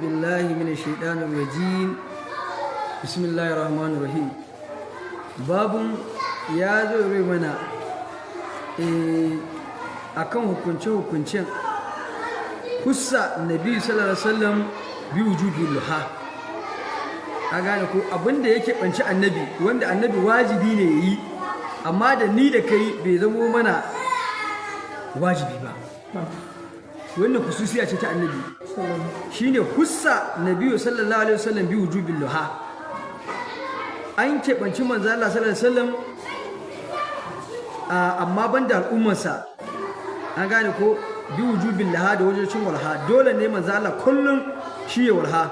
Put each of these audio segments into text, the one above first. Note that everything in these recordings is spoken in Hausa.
بالله من الشيطان الرجيم بسم الله الرحمن الرحيم باب ya zo rai mana akan hukunce-hukuncen kusa nabi sallallahu alaihi wasallam bi wujubi luha a gane ko abinda yake banci annabi wanda annabi wajibi ne yayi amma da ni da kai bai zamo mana wajibi ba wannan khususiya ce ta annabi shine kusa nabi sallallahu alaihi wasallam bi wujubi luha an keɓanci manzo Allah sallallahu alaihi wasallam amma banda al'ummarsa an gane ko bi wujubin laha da wajocin walha dole ne manzo Allah kullum shi ya walha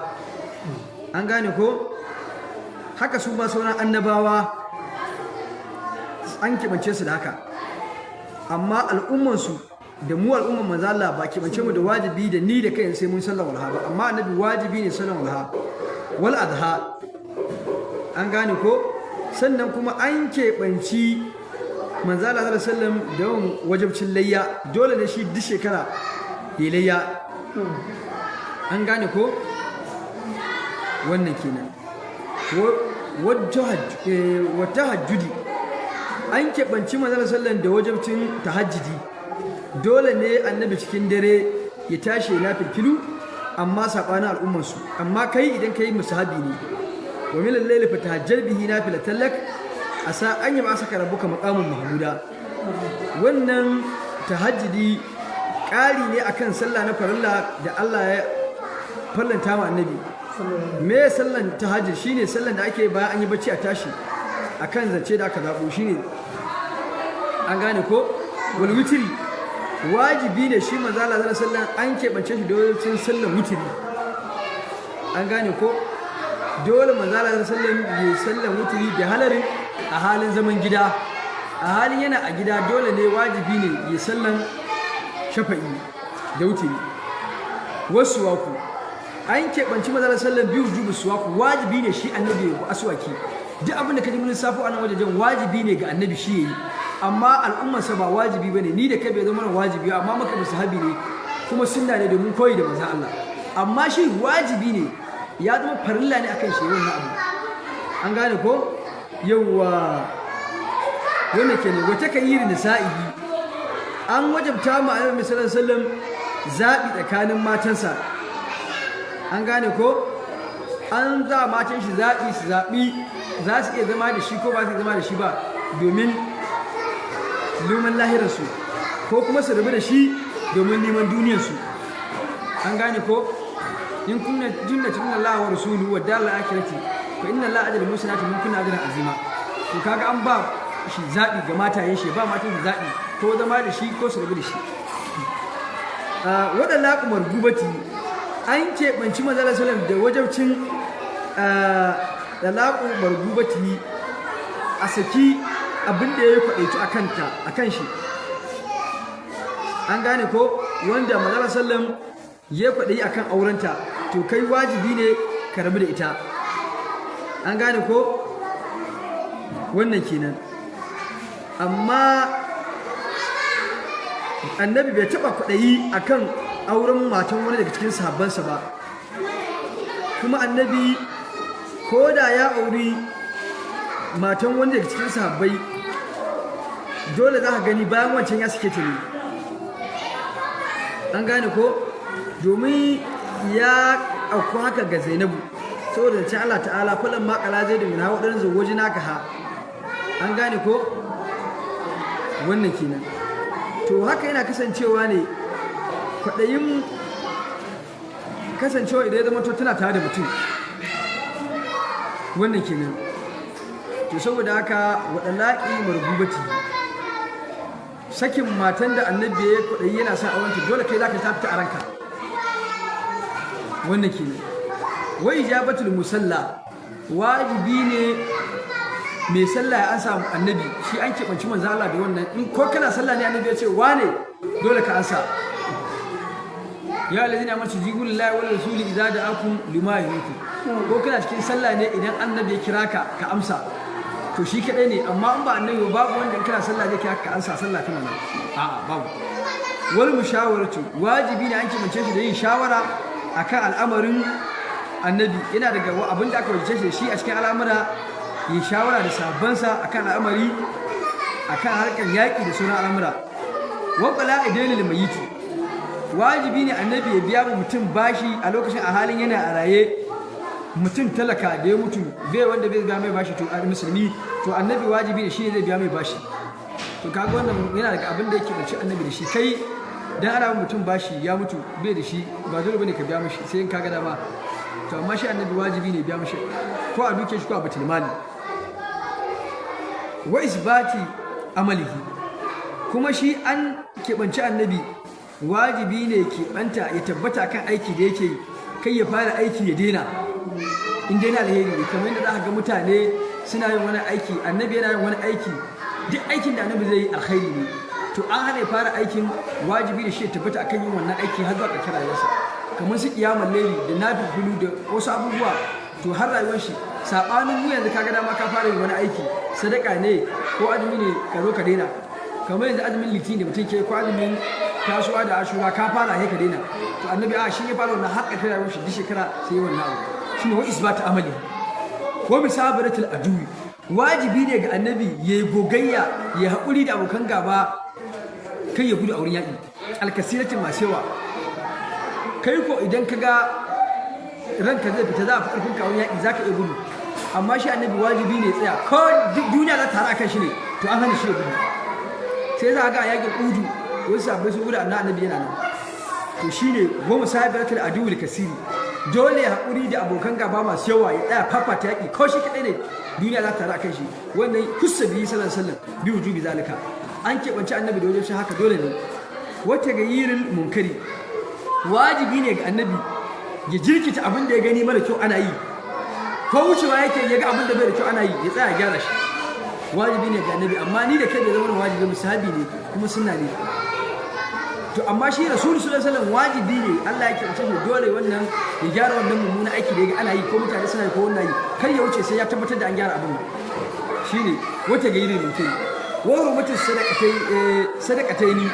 an gane ko haka su ma sauran annabawa an keɓance su da haka amma al'ummarsu da mu al'ummar manzo Allah ba keɓance mu da wajibi da ni da kai sai mun sallar walha ba amma annabi wajibi ne sallar walha wal adha an gane ko sannan kuma an keɓanci manzo Allah sallallahu alaihi wasallam da yawan wajibcin layya dole ne shi duk shekara ya layya an gane ko wannan kenan wata hajjudi an keɓanci manzo Allah sallallahu alaihi wasallam da wajibcin tahajjudi dole ne annabi cikin dare ya tashi na filfilu amma saɓanin al'ummarsu amma kai idan kai musahabi ne wa min al-layli fatahajjal bihi nafilatan lak asa an yaba saka rabbuka maqamun mahmuda wannan tahajjudi ƙari ne akan sallah na farilla da Allah ya fallanta ma annabi me sallan tahajjud shine sallan da ake bayan an yi bacci a tashi akan zance da aka zabo shine an gane ko wal witri wajibi ne shi manzo Allah sallallahu alaihi wasallam an keɓance shi da wajen sallan witri an gane ko dole manzo Allah sallallahu alaihi wasallam ya sallan witri da halarin a halin zaman gida a halin yana a gida dole ne wajibi ne ya sallan shafa'i da wutiri wasu waku an keɓanci mazalar sallan biyu jubu suwaku wajibi ne shi annabi ya aswaki duk abin da ka ji mun safo a nan wajen wajibi ne ga annabi shi yayi amma al'ummarsa ba wajibi bane ni da kai bai zama wajibi amma maka da sahabi ne kuma sunna ne domin koyi da manzon Allah amma shi wajibi ne ya zama farilla ne akan shi wannan abu an gane ko yawwa wannan kenan wata kayyir nisa'i an wajabta mu annabi sallallahu alaihi wasallam zabi tsakanin matansa an gane ko an za matan shi zabi su zabi za su iya zama da shi ko ba su zama da shi ba domin luman lahirarsu ko kuma su rabu da shi domin neman duniyarsu an gane ko in kunna junnatin Allah wa rasuluhu wa dal akhirati fa inna Allah ajal musanati min kunna ajran azima to kaga an ba shi zabi ga matayen shi ba matan shi zabi ko zama da shi ko su rabu da shi wadalla kumar gubati an keɓanci manzala sallam da wajabcin dalaku margubati a saki abinda ya kwaɗaitu a kan shi an gane ko wanda manzala sallam ya kwaɗayi akan aurenta to kai wajibi ne ka rabu da ita an gane ko wannan kenan amma annabi bai taɓa kwaɗayi akan auren matan wani daga cikin sahabbansa ba kuma annabi ko da ya auri matan wani daga cikin sahabbai dole za ka gani bayan wancan ya suke ta ne an gane ko domin ya auku haka ga zainabu saboda ce Allah ta'ala falon makala zai da mina waɗannan zuwaji naka ha an gane ko wannan kenan to haka yana kasancewa ne kwaɗayin kasancewa idan ya zama to tana tare da mutum wannan kenan to saboda haka waɗalaƙi margubati sakin matan da annabi ya kwaɗayi yana son aurenta dole kai za ka ta fita a ranka wannan kenan wai ijabatul musalla wajibi ne mai sallah ya ansa annabi shi an keɓanci manzo Allah da wannan in ko kana sallah ne annabi ya ce wane dole ka ansa ya alladhina amanu jibu lillahi wal rasuli idza da'akum lima yuhyikum ko kana cikin sallah ne idan annabi ya kira ka ka amsa to shi kadai ne amma in ba annabi babu wanda in kana sallah zai kira ka ansa sallah kana nan a'a babu wal mushawaratu wajibi ne an kimance shi da yin shawara akan al'amarin annabi, yana daga abin da aka wajice shi a cikin al'amura ya shawara da sahabbansa akan al'amari akan harkar yaƙi da sauran al'amura. Waƙala idanil mayyiti, wajibi ne annabi ya biya mu mutum bashi a lokacin a halin yana a raye. Mutum talaka da ya mutu bai wanda bai biya mai bashi to musulmi, to annabi wajibi ne shi ne zai biya mai bashi. To kaga wannan yana daga abin da yake bace annabi da shi. Kai dan ana mutum bashi ya mutu bai da shi ba dole bane ka biya mishi sai in kaga dama. To amma shi annabi wajibi ne biya mishi ko a duke shi ko a batul mali. Wa isbati amalihi, kuma shi an keɓanci annabi wajibi ne keɓanta ya tabbata kan aiki da yake yi, kai ya fara aiki ya daina in daina alheri ne. Kamar yadda za ka ga mutane suna yin wani aiki, annabi yana yin wani aiki, duk aikin da annabi zai yi alkhairi ne, to an hana ya fara aikin, wajibi da shi ya tabbata akan yin wannan aiki har zuwa ƙarshen rayuwarsa. Kamar su kiyamar laili da nafilulu da wasu abubuwa, to har rayuwar shi. Saɓanin mu yanzu kaga dama ka fara yin wani aiki, sadaka ne ko azumi ne ka zo ka daina. Kamar yanzu azumin litinin da mutum ke ko azumin tasuwa da ashura ka fara sai ka daina. To annabi a shi ya fara wannan har ƙarshen rayuwar shi duk shekara sai wannan abu. Shine wa isbatu amali ko misabaratul aduwi, wajibi ne ga annabi ya yi gogayya ya haƙuri da abokan gaba, kai ya gudu a wurin yaƙi alkasiratin masu yawa. Kai ko idan ka ga ranka zai fita za a fi ƙarfin ka wurin yaƙi za ka iya gudu, amma shi annabi wajibi ne tsaya ko duniya za ta haɗa kan shi ne, to an hana shi ya gudu. Sai za a ga a yaƙin udu wasu sabbai su gudu amma annabi yana nan. To shine wa musabaratul aduwi kasiri, dole ya haƙuri da abokan gaba masu yawa ya tsaya fafata yaƙi ko shi kaɗai ne duniya za ta kan shi. Wannan kusa biyu sallallahu alaihi wasallam bi wujubi zalika, an keɓance annabi da wajen shi haka dole ne. Wata gayyiril munkari, wajibi ne ga annabi ya jirkita abin da ya gani mara kyau ana yi, ko wucewa yake ya ga abin da bai da kyau ana yi ya tsaya ya gyara shi. Wajibi ne ga annabi, amma ni da kai da zama wajibi musahabi ne kuma sunna ne. To amma shi rasulullahi sallallahu alaihi wasallam wajibi ne, Allah ya kirce shi dole wannan ya gyara wannan mummuna aiki da ya ga ana yi ko mutane suna yi ko wannan yi, kar ya wuce sai ya tabbatar da an gyara abin nan. Shine wata gairi mutum wa hurmatus sadaqataini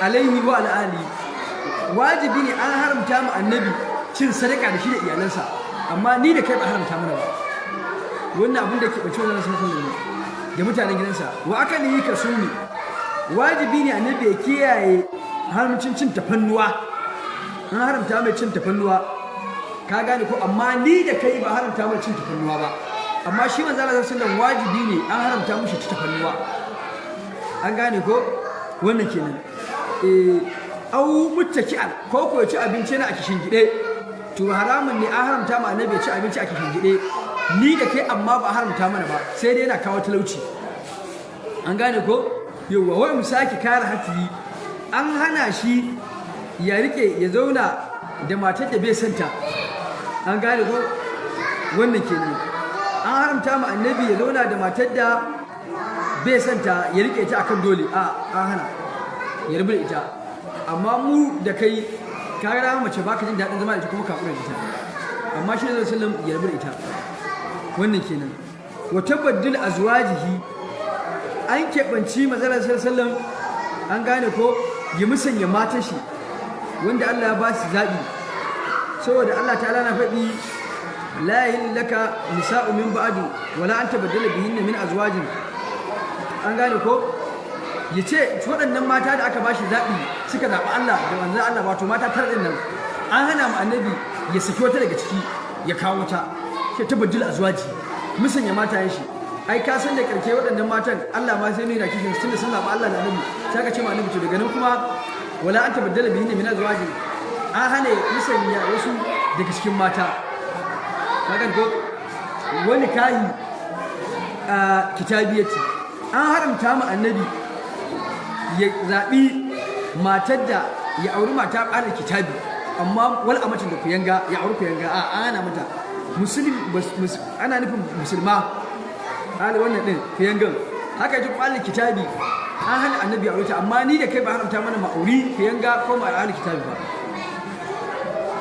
alaihi wa ala ali, wajibi ne an haramta mu annabi cin sadaka da shi da iyalansa, amma ni da kai ba haramta mana ba. Wannan abin da ke bace wannan sallallahu alaihi da mutanen gidansa. Wa akalihi kasumi, wajibi ne annabi ya kiyaye haramcin cin tafannuwa, an haramta mai cin tafannuwa, ka gane ko, amma ni da kai ba haramta mai cin tafannuwa ba, amma shi manzo Allah sallallahu alaihi wasallam wajibi ne an haramta mushi cin tafannuwa, an gane ko. Wannan kenan au muttaki'an, ko ko ya ci abinci na a kishin gide, to haramun ne an haramta ma annabi ya ci abinci a kishin gide, ni da kai amma ba haramta mana ba, sai dai yana kawo talauci, an gane ko. Yauwa wai mu sake kare hatiyi, an hana shi ya rike ya zauna da matar da bai santa, an gane ko. Wannan kenan an haramta ma annabi ya zauna da matar da bai santa ya rike ta akan dole, an hana ya rubuta ita. Amma mu da kai ka ga mace baka jin daɗin zama da ita kuma ka kura da ita, amma shi ne sallallahu ya rubuta ita. Wannan kenan. Wa tabaddul azwajihi, an keɓanci manzon sallallahu, an gane ko, ya musanya matan shi wanda Allah ya ba su zaɓi, saboda Allah ta'ala na faɗi la yahillu laka nisa'u min ba'du wala an tabaddala bihinna min azwajin, an gane ko. Ya ce waɗannan mata da aka ba shi zaɓi suka zaɓi Allah da manzon Allah, wato mata tara ɗin nan, an hana mu annabi ya saki wata daga ciki ya kawo ta, ke tabaddul azwaji, musanya matayen shi. Ai ka san da karke waɗannan matan Allah ma sai nuna kishin tunda sun zaɓi Allah da annabi, sai ka ce ma annabi to daga nan kuma wala an tabaddala bihinna min azwajin, an hana musanya wasu daga cikin mata, kaga ko. Wani kahi a kitabiyati, an haramta mu annabi ya zaɓi matar da ya auri mata ƙarar kitabi, amma wal amatin da kuyanga ya auri kuyanga, a ana mata musulmi, ana nufin musulma, hali wannan ɗin kuyangan. Haka ji ƙwalar kitabi an hana annabi ya aure ta, amma ni da kai ba haramta mana ma'auri kuyanga ko ma'auri kitabi ba,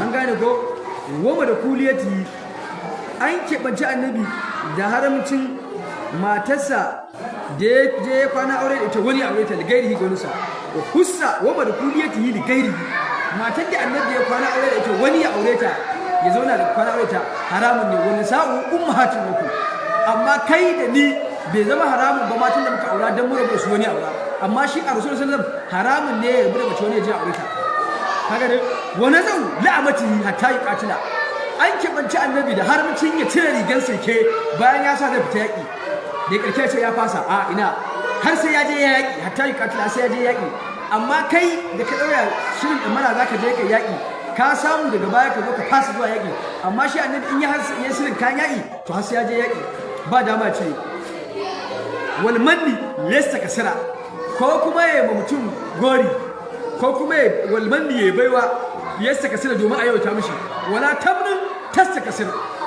an gane ko. Wama da kuliyati, an keɓance annabi da haramcin matarsa da ya kwana aure da ita wani aure ta da gairihi ga nusa, wa hussa wa madkuliyatihi li gairihi, matan da annabi ya kwana aure da ita wani ya aure ta ya zauna da kwana aure ta haramun ne wani sa'u ummahatin lakum amma kai da ni bai zama haramun ba matan da muka aura dan mu rabu su wani aura amma shi a rasulullahi sallallahu alaihi wasallam haramun ne ya rabu da mace wani ya je aure ta kaga dai wani zau la'amatihi hatta yuqatila an keɓanci annabi da har mutum ya cire rigar sirke bayan ya sa zai fita yaƙi da ƙarshe ce ya fasa a ina har sai ya je ya yaƙi hatta yuqatila sai ya je yaƙi amma kai da ka ɗaura shirin da mana za ka je ka yaƙi ka samu daga baya ka zo ka fasa zuwa yaƙi amma shi annabi in ya shirin kan yaƙi to har sai ya je yaƙi ba dama ce wal manni laysa kasira ko kuma ya ma mutum gori ko kuma wal manni ya baiwa laysa kasira domin a yauta mishi wala tamnun tasta kasir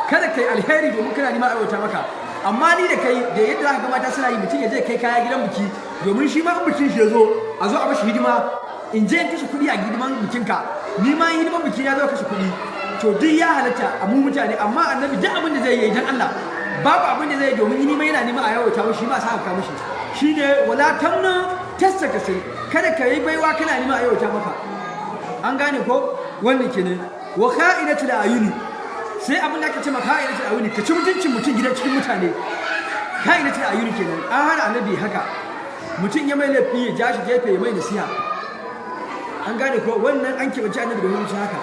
kada kai alheri domin kana nima a yauta maka amma ni da kai da yadda za ka ga mata suna yi mutum ya je kai kaya gidan biki domin shi ma in bikin shi ya zo a zo a mashi hidima in je in kashe kuɗi a hidiman bikinka ni ma in hidiman biki ya zo kashe kuɗi to duk ya halatta a mu mutane amma annabi duk abin da zai yi dan Allah babu abin da zai yi domin ni ma yana neman a yawata mishi ma sa ka mishi shine wala tamna tasta kasir kada ka yi baiwa kana neman a yawata maka an gane ko wannan kenan wa kha'inatul ayuni sai abin da aka ce maka kha'inatul ayuni ka ci mutuncin mutum gidan cikin mutane kha'inatul ayuni kenan an hana annabi haka mutum ya mai laifi ya ja shi gefe ya mai nasiha an gane ko wannan an keɓance annabi domin mutum haka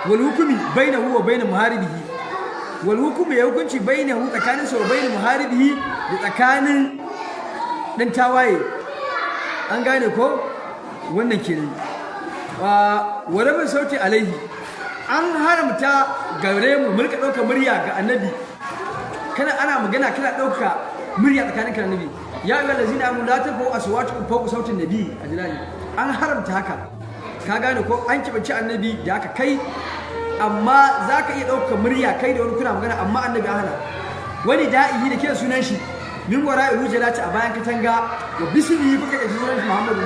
wal hukumi bainahu wa bain muharibihi wal hukumi ya hukunci bainahu tsakanin sa wa bain muharibihi da tsakanin dan tawaye an gane ko wannan kenan wa rabin sauti alaihi an haramta gare mu mulka ɗauka murya ga annabi kana ana magana kana ɗauka murya tsakanin ka annabi ya ayyuhal ladzina amanu la tarfa'u aswatakum fawqa sautin nabi ajlani an haramta haka ka gane ko an kibanci annabi da haka kai amma zaka iya ɗauka murya kai da wani kuna magana amma annabi an hana wani da'ihi da kiran sunan shi min wara'i hujalati a bayan katanga wa bismihi kuka da sunan shi Muhammadu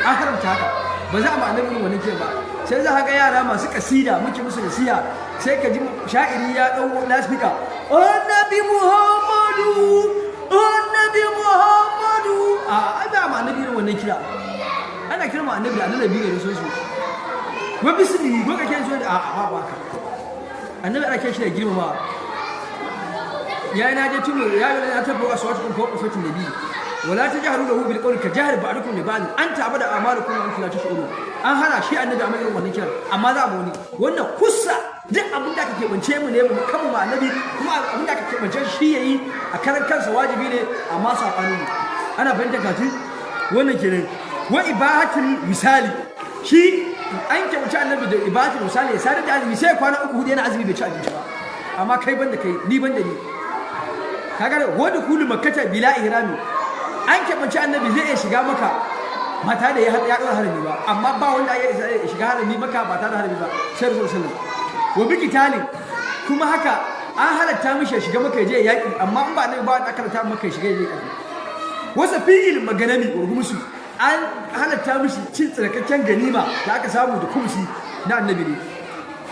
an haramta haka ba za a ma annabi wannan ke ba sai za ka ga yara masu kasida muke musu nasiha sai ka ji sha'iri ya dau lasfika annabi Muhammadu a ba ma annabi wannan kira ana kira ma annabi da annabi ne so su wa bismihi ko ka kiran shi a ba ka annabi ana kiran shi da girmama ya ina je tumu ya yi na tabbo aswatukum fawqa sautin nabi wala tajharu lahu bil qawli ka jahr ba'dukum li ba'd an ta'bada amalukum wa antum la tash'urun an hana shi annabi amma irin wannan kiran amma za mu wani wannan kussa duk abin da kake bance mu ne mu kanmu ma annabi kuma abin da kake bance shi yayi a karan kansa wajibi ne amma sabani ne ana fahimta kafin wannan kenan wa ibahatul misali shi an kyauci annabi da ibahatul misali ya sadar da azumi sai kwana 3 yana azumi bai ci abinci ba amma kai banda kai ni banda ni kaga wanda kullu makkata bila ihrami an keɓance annabi zai iya shiga maka ba tare da ya ɗora harami ba amma ba wanda ya shiga harami maka ba tare da harami ba sai rasul sallallahu wa bi kitali kuma haka an halatta mishi shiga maka ya je yaƙi amma in ba annabi ba wanda aka halatta maka ya shiga ya je yaƙi wasa fi'il maganami wa gumsu an halatta mishi cin tsarkaken ganima da aka samu da kumsi na annabi ne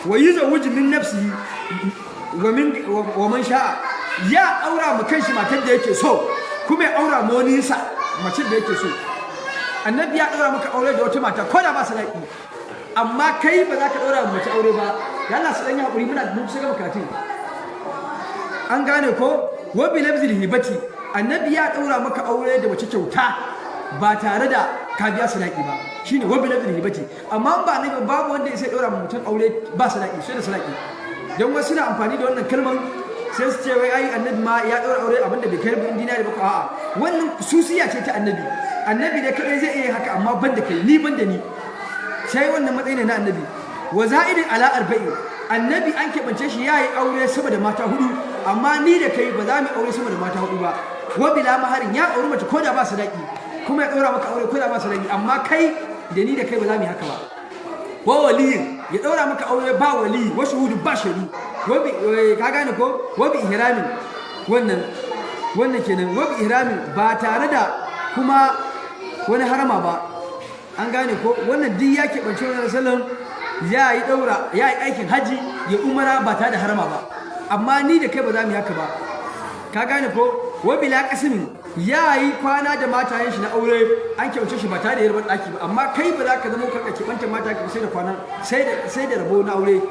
wa yuzawwiju min nafsihi wa man sha'a ya aura ma kanshi matar da yake so kuma ya aura ma wani sa mace da yake so annabi ya daura maka aure da wata mata ko da ba sadaki amma kai ba za ka daura mace aure ba ya Allah su dan yi hakuri muna mun shiga makatun an gane ko wa bi labzil hibati annabi ya daura maka aure da mace kyauta ba tare da ka biya sadaki ba shine wa bi labzil hibati amma ba annabi babu wanda ya sai daura mutum aure ba sadaki sai da sadaki dan wasu na amfani da wannan kalmar sai su ce wai ai annabi ma ya daura aure abinda bai kai bin dinari ba a'a wannan susiya ce ta annabi ne kadai zai iya haka amma ban da kai ni ban da ni sai wannan matsayi ne na annabi wa za'idin ala arba'in annabi an keɓance shi yayi aure sama da mata hudu amma ni da kai ba za mu aure sama da mata hudu ba wa bila maharin ya aure mace ko da ba sadaki kuma ya daura maka aure ko da ba sadaki amma kai da ni da kai ba za mu yi haka ba wa waliyin ya daura maka aure ba wali wa shuhudu ba shaidu wabi ka gane ko wabi ihramin wannan kenan wabi ihramin ba tare da kuma wani harama ba an gane ko wannan duk ya keɓance wannan sallan ya yi aikin haji ya umara ba tare da harama ba amma ni da kai ba za mu yi haka ba ka gane ko wabi la qasmin ya yi kwana da matayen shi na aure an kyauce shi ba tare da yarbar ɗaki ba, amma kai ba za ka zama ka keɓanta mata ka sai da kwana sai da rabo na aure.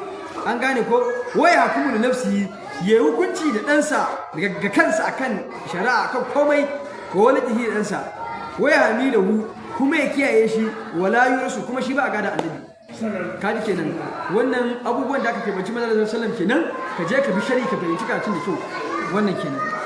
An gane ko waya hukumu da nafsi ya yi hukunci da ɗansa ga kansa akan shari'a akan komai ko wani ɗihi da ɗansa, waya hami da hu kuma ya kiyaye shi wala yurasu kuma shi ba a gada annabi. Kaji kenan wannan abubuwan da aka keɓanci manzon sallallahu alaihi wasallam kenan, ka je ka bi shari'a ka fahimci karatun da kyau wannan kenan.